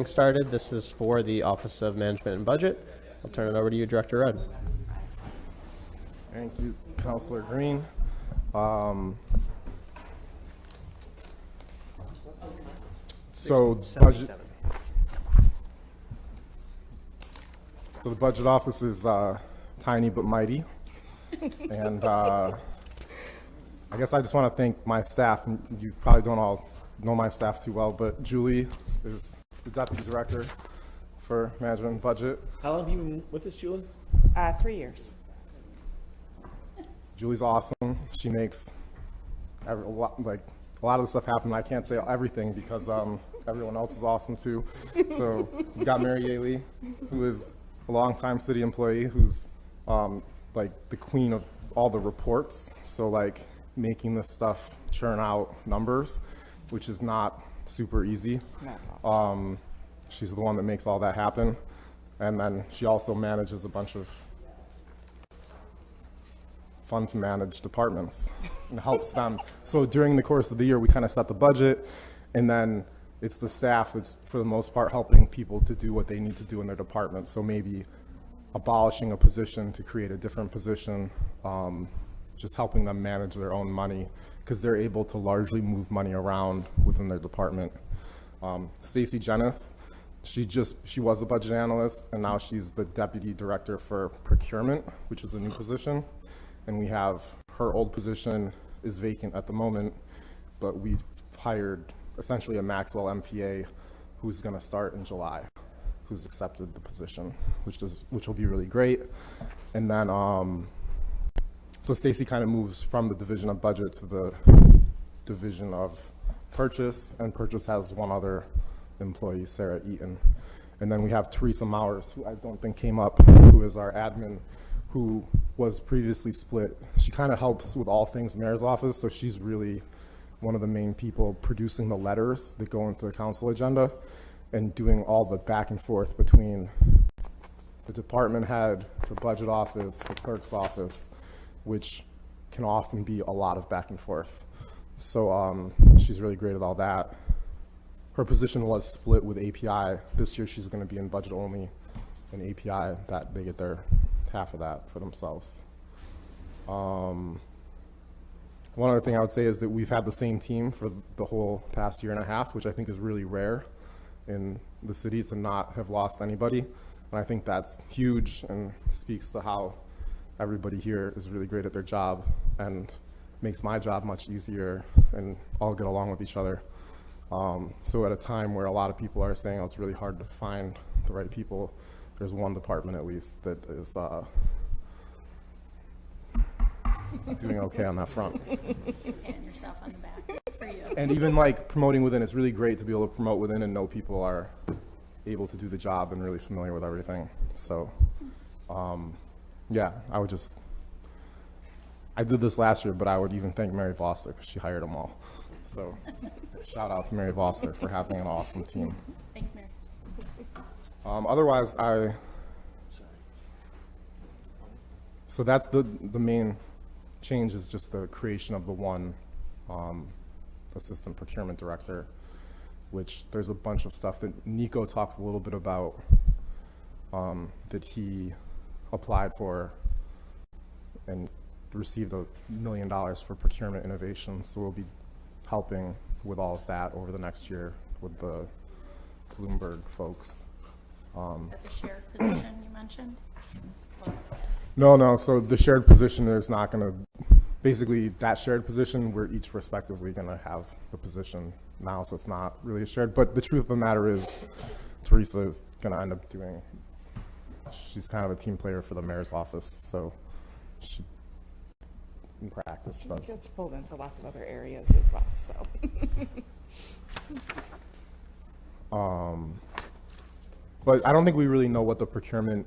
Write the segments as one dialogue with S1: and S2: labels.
S1: Started. This is for the Office of Management and Budget. I'll turn it over to you, Director Rudd.
S2: Thank you, Councilor Green. So the budget office is tiny but mighty, and I guess I just want to thank my staff. And you probably don't all know my staff too well, but Julie is the Deputy Director for Management and Budget.
S3: How long have you been with us, Julie?
S4: 3 years.
S2: Julie's awesome. She makes a lot of the stuff happen. I can't say everything because everyone else is awesome too. So we got Mary Yaley, who is a longtime city employee, who's like the queen of all the reports. So like making this stuff churn out numbers, which is not super easy. She's the one that makes all that happen. And then she also manages a bunch of fun to manage departments and helps them. So during the course of the year, we kind of set the budget, and then it's the staff that's, for the most part, helping people to do what they need to do in their department. So maybe abolishing a position to create a different position, just helping them manage their own money, because they're able to largely move money around within their department. Stacey Jennis, she was a budget analyst, and now she's the Deputy Director for Procurement, which is a new position. And we have her old position is vacant at the moment, but we've hired essentially a Maxwell MPA who's going to start in July, who's accepted the position, which will be really great. And then, so Stacey kind of moves from the division of budget to the division of purchase, and purchase has one other employee, Sarah Eaton. And then we have Teresa Mowers, who I don't think came up, who is our admin, who was previously split. She kind of helps with all things mayor's office, so she's really one of the main people producing the letters that go into the council agenda and doing all the back and forth between the department head, the budget office, the clerk's office, which can often be a lot of back and forth. So she's really great at all that. Her position was split with API. This year she's going to be in budget only, and API, that they get their half of that for themselves. One other thing I would say is that we've had the same team for the whole past year and a half, which I think is really rare in the city to not have lost anybody. And I think that's huge and speaks to how everybody here is really great at their job and makes my job much easier, and all get along with each other. So at a time where a lot of people are saying, oh, it's really hard to find the right people, there's one department at least that is doing okay on that front.
S5: And yourself on the back. Good for you.
S2: And even like promoting within, it's really great to be able to promote within and know people are able to do the job and really familiar with everything. So yeah, I did this last year, but I would even thank Mary Voster because she hired them all. So shout out to Mary Voster for having an awesome team.
S5: Thanks, Mary.
S2: Otherwise, so that's the main change, is just the creation of the one assistant procurement director, which there's a bunch of stuff that Nico talked a little bit about that he applied for and received $1 million for procurement innovation. So we'll be helping with all of that over the next year with the Bloomberg folks.
S5: Is that the shared position you mentioned?
S2: No. So the shared position is not going to, basically that shared position, we're each respectively going to have the position now. So it's not really a shared, but the truth of the matter is Teresa is going to end up doing, she's kind of a team player for the mayor's office. So she, in practice, does.
S4: She gets pulled into lots of other areas as well, so.
S2: But I don't think we really know what the procurement,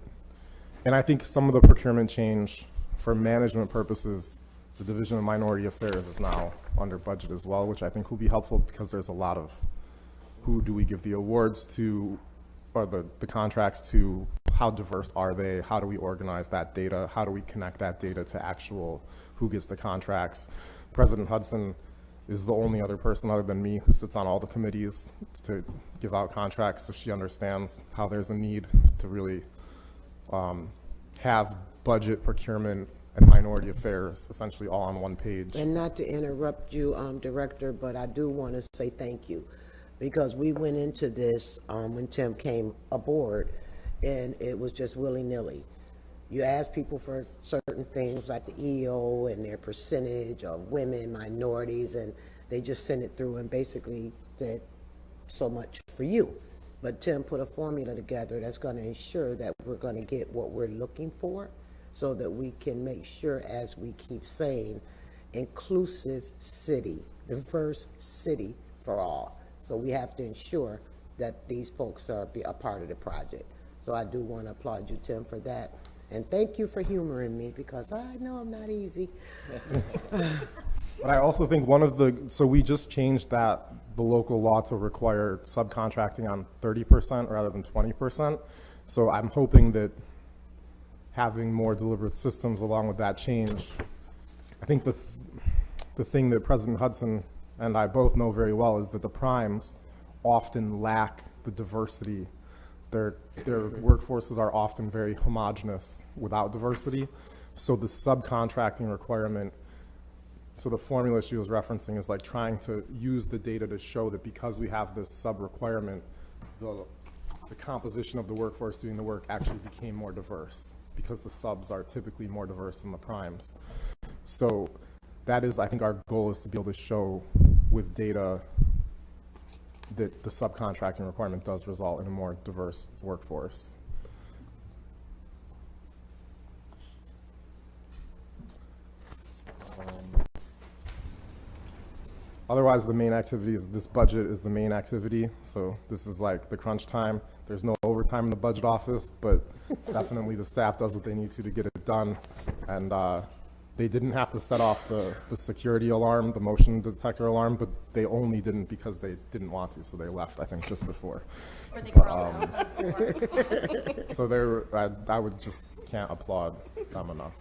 S2: and I think some of the procurement change for management purposes, the Division of Minority Affairs is now under budget as well, which I think will be helpful because there's a lot of who do we give the awards to, or the contracts to, how diverse are they, how do we organize that data, how do we connect that data to actual who gets the contracts. President Hudson is the only other person other than me who sits on all the committees to give out contracts, so she understands how there's a need to really have budget, procurement, and minority affairs essentially all on one page.
S6: And not to interrupt you, Director, but I do want to say thank you, because we went into this when Tim came aboard, and it was just willy-nilly. You ask people for certain things like the EO and their percentage of women, minorities, and they just sent it through and basically said, so much for you. But Tim put a formula together that's going to ensure that we're going to get what we're looking for, so that we can make sure, as we keep saying, inclusive city, diverse city for all. So we have to ensure that these folks are a part of the project. So I do want to applaud you, Tim, for that. And thank you for humoring me, because I know I'm not easy.
S2: But I also think so we just changed the local law to require subcontracting on 30% rather than 20%. So I'm hoping that having more deliberate systems along with that change, I think the thing that President Hudson and I both know very well is that the primes often lack the diversity. Their workforces are often very homogeneous without diversity. So the subcontracting requirement, so the formula she was referencing is like trying to use the data to show that because we have this sub requirement, the composition of the workforce doing the work actually became more diverse, because the subs are typically more diverse than the primes. So that is, I think our goal is to be able to show with data that the subcontracting requirement does result in a more diverse workforce. Otherwise, the main activity is, this budget is the main activity. So this is like the crunch time. There's no overtime in the budget office, but definitely the staff does what they need to get it done. And they didn't have to set off the security alarm, the motion detector alarm, but they only didn't because they didn't want to. So they left, I think, just before.
S5: Or they crawled out on the floor.
S2: So I would just can't applaud them enough.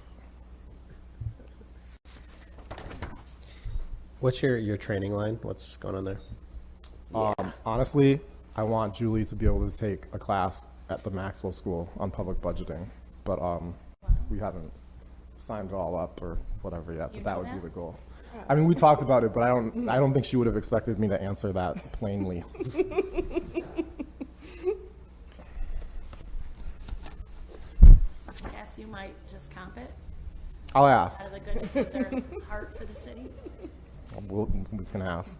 S1: What's your training line? What's going on there?
S2: Honestly, I want Julie to be able to take a class at the Maxwell School on public budgeting, but we haven't signed it all up or whatever yet, but that would be the goal. I mean, we talked about it, but I don't think she would have expected me to answer that plainly.
S5: I guess you might just comp it
S2: I'll ask.
S5: out of the goodness of their heart for the city.
S2: We can ask.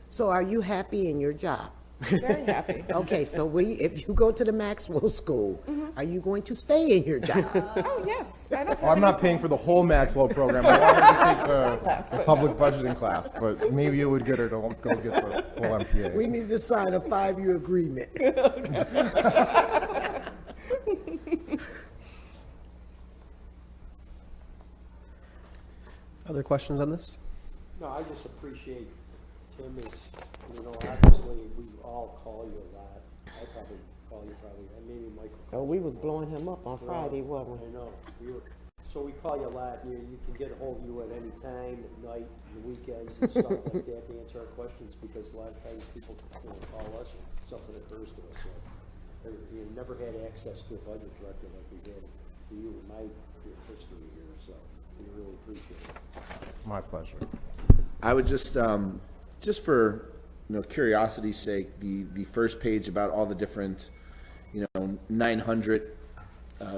S6: So are you happy in your job?
S4: Very happy.
S6: Okay, so if you go to the Maxwell School, are you going to stay in your job?
S4: Oh, yes. I don't
S2: Well, I'm not paying for the whole Maxwell program. I wanted to take the public budgeting class, but maybe it would get her to go get the full MPA.
S6: We need to sign a 5-year agreement.
S1: Other questions on this?
S3: No, I just appreciate Tim is, obviously, we all call you a lot. I probably call you and maybe Michael.
S6: Oh, we was blowing him up on Friday, wasn't we?
S3: I know. So we call you a lot, and you can get a hold of you at any time, at night, the weekends and stuff like that to answer our questions, because a lot of times people call us when something occurs to us. So you never had access to a budget director like we had for you in my history here, so we really appreciate it.
S2: My pleasure.
S7: I would just for curiosity's sake, the first page about all the different 900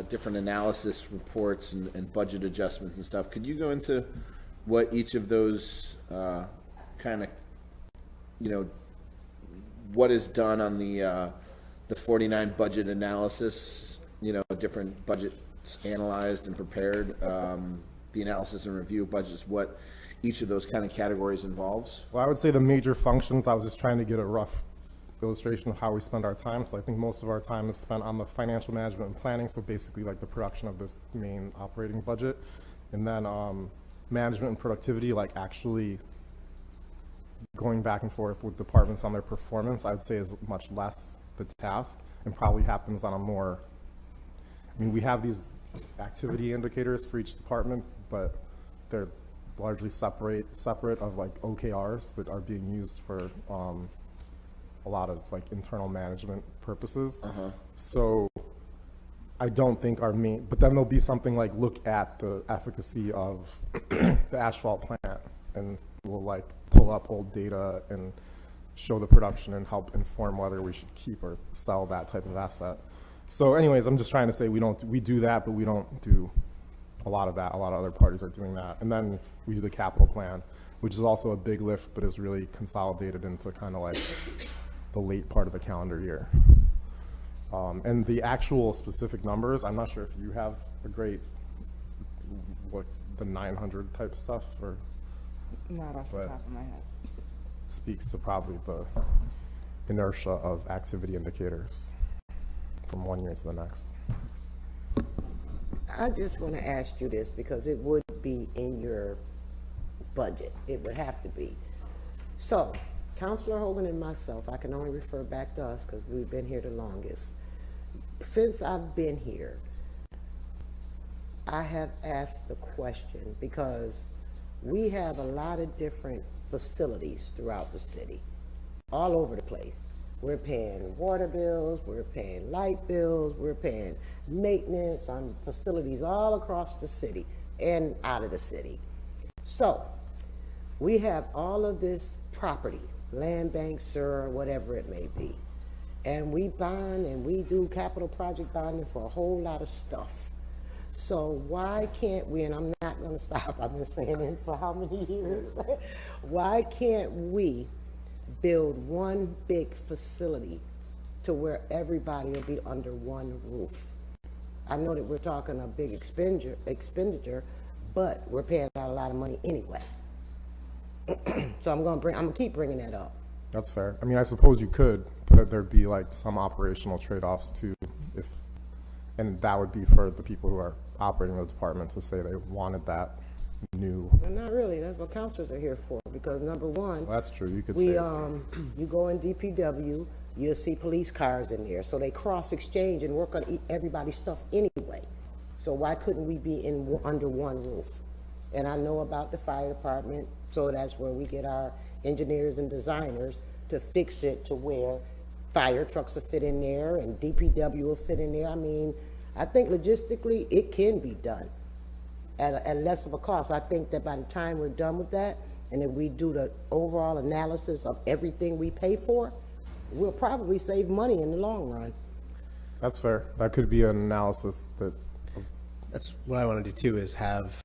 S7: different analysis reports and budget adjustments and stuff. Could you go into what each of those kind of what is done on the 49 budget analysis? Different budgets analyzed and prepared. The analysis and review of budgets. What each of those kind of categories involves?
S2: Well, I would say the major functions, I was just trying to get a rough illustration of how we spend our time. So I think most of our time is spent on the financial management and planning, so basically like the production of this main operating budget. And then management and productivity, like actually going back and forth with departments on their performance, I would say is much less the task, and probably happens on a more, we have these activity indicators for each department, but they're largely separate of like OKRs that are being used for a lot of like internal management purposes. So I don't think our main, but then there'll be something like look at the efficacy of the asphalt plant, and we'll like pull up old data and show the production and help inform whether we should keep or sell that type of asset. So anyways, I'm just trying to say we do that, but we don't do a lot of that. A lot of other parties are doing that. And then we do the capital plan, which is also a big lift, but is really consolidated into kind of like the late part of the calendar year. And the actual specific numbers, I'm not sure if you have a great, what, the 900 type stuff, or
S4: Not off the
S2: But-
S4: top of my head.
S2: speaks to probably the inertia of activity indicators from one year to the next.
S6: I just want to ask you this because it would be in your budget. It would have to be. So, Counselor Hogan and myself, I can only refer back to us because we've been here the longest. Since I've been here, I have asked the question because we have a lot of different facilities throughout the city, all over the place. We're paying water bills, we're paying light bills, we're paying maintenance on facilities all across the city and out of the city. So, we have all of this property, land bank, SUR, whatever it may be. And we bond and we do capital project bonding for a whole lot of stuff. So why can't we, and I'm not gonna stop, I've been saying it for how many years? Why can't we build one big facility to where everybody will be under one roof? I know that we're talking a big expenditure, but we're paying out a lot of money anyway. So I'm gonna keep bringing that up.
S2: That's fair. I mean, I suppose you could, but there'd be like some operational trade-offs too, and that would be for the people who are operating the department to say they wanted that new.
S6: Well, not really, that's what counselors are here for, because number one,
S2: Well, that's true. You could
S6: we,
S2: say it's-
S6: you go in DPW, you'll see police cars in there, so they cross-exchange and work on everybody's stuff anyway. So why couldn't we be under one roof? And I know about the fire department, so that's where we get our engineers and designers to fix it to where fire trucks will fit in there and DPW will fit in there. I mean, I think logistically, it can be done at less of a cost. I think that by the time we're done with that, and if we do the overall analysis of everything we pay for, we'll probably save money in the long run.
S2: that's fair. That could be an analysis that.
S1: That's what I want to do too, is have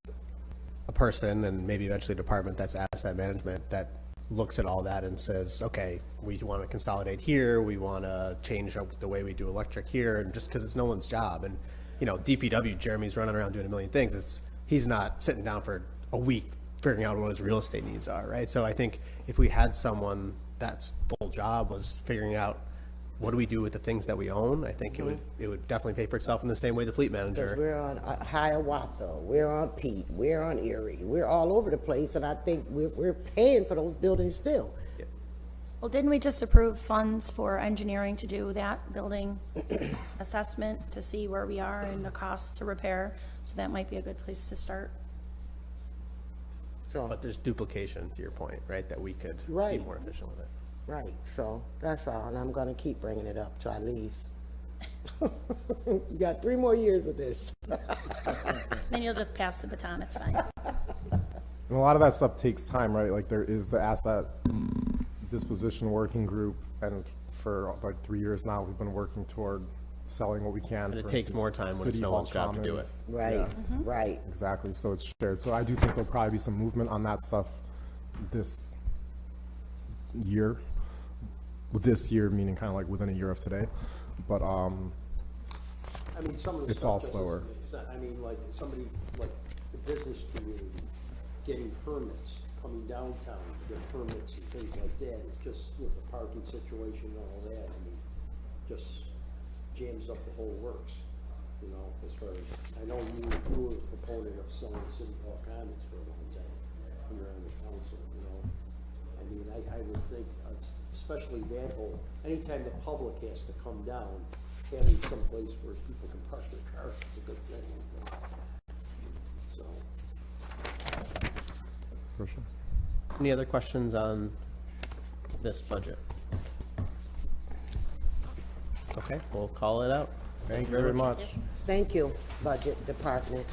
S1: a person and maybe eventually a department that's asset management that looks at all that and says, okay, we want to consolidate here, we want to change up the way we do electric here, and just because it's no one's job. And, you know, DPW, Jeremy's running around doing a million things. He's not sitting down for a week figuring out what his real estate needs are, right? So I think if we had someone that's full job was figuring out what do we do with the things that we own, I think it would definitely pay for itself in the same way the fleet
S6: Because
S1: manager.
S6: we're on Hiawatha, we're on Pete, we're on Erie, we're all over the place, and I think we're paying for those buildings still.
S5: Well, didn't we just approve funds for engineering to do that building assessment to see where we are and the cost to repair? So that might be a good place to start.
S6: So,
S1: But there's duplication, to your point, right, that we could be
S6: Right.
S1: more efficient with it.
S6: right, so that's all, and I'm gonna keep bringing it up till I leave. You got 3 more years of this.
S5: Then you'll just pass the baton, it's fine.
S2: And a lot of that stuff takes time, right? Like there is the asset disposition working group, and for like 3 years now, we've been working toward selling what we can.
S1: And it
S2: for
S1: takes
S2: instance,
S1: more time when it's
S2: City
S1: no
S2: Hall
S1: one's job to do it.
S2: Commons.
S6: Right,
S2: Yeah,
S6: right.
S2: exactly. So it's shared. So I do think there'll probably be some movement on that stuff this year. With this year meaning kind of like within a year of today, but
S3: I mean, some of the
S2: It's
S3: stuff
S2: all
S3: just
S2: slower.
S3: doesn't make sense. I mean, like, somebody, like, the business community, getting permits, coming downtown to get permits and things like that, it's just with the parking situation and all that, I mean, just jams up the whole works, you know, as far as, I know you were a proponent of selling City Hall Commons for a long time, when you're on the council, you know. I mean, I would think, especially that whole, anytime the public has to come down, having someplace where people can park their cars is a good thing. So,
S2: For sure.
S1: Any other questions on this budget? Okay, we'll call it out.
S2: Thank you very much.
S6: Thank you, Budget Department.